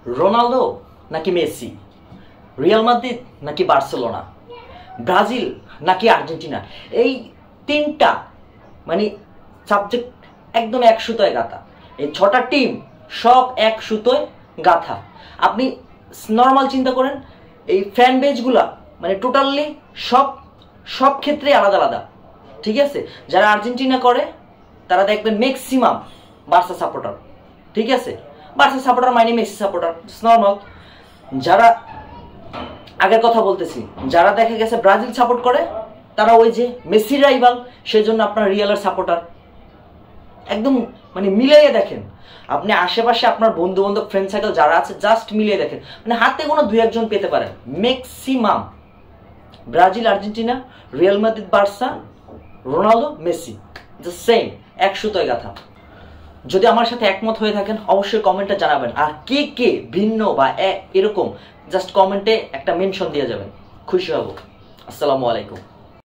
Ronaldo নাকি Messi, Real Madrid নাকি Barcelona, Brazil নাকি আর্জেন্টিনা, এই তিনটা মানে সাবজেক্ট একদম এক সুতোয় গাঁথা। এই ছটা টিম সব এক সুতোয় গাঁথা। আপনি নর্মাল চিন্তা করেন, এই ফ্যান বেজগুলা মানে টোটালি সব ক্ষেত্রে আলাদা আলাদা, ঠিক আছে। যারা আর্জেন্টিনা করে তারা দেখবেন ম্যাক্সিমাম বার্সা সাপোর্টার, ঠিক আছে। বার্সা সাপোর্টার মানে মেসি সাপোর্টার, নর্মাল। যারা আগের কথা বলতেছি, যারা দেখা গেছে ব্রাজিল সাপোর্ট করে তারা ওই যে মেসির রাইভাল, সেজন্য আপনার রিয়ালের সাপোর্টার। একদম মানে মিলাইয়ে দেখেন, আপনি আশেপাশে আপনার বন্ধু বান্ধব ফ্রেন্ড সার্কেল যারা আছে জাস্ট মিলিয়ে দেখেন, মানে হাতে কোনো দুই একজন পেতে পারেন। Maximum Brazil Argentina, Real Madrid Barca, Ronaldo Messi, the same, এক সুতোয় গাথা। যদি আমার সাথে একমত হয়ে থাকেন অবশ্যই কমেন্টে জানাবেন, আর কে কে ভিন্ন বা এরকম জাস্ট কমেন্টে একটা মেনশন দিয়ে যাবেন, খুশি হব। আসসালামু আলাইকুম।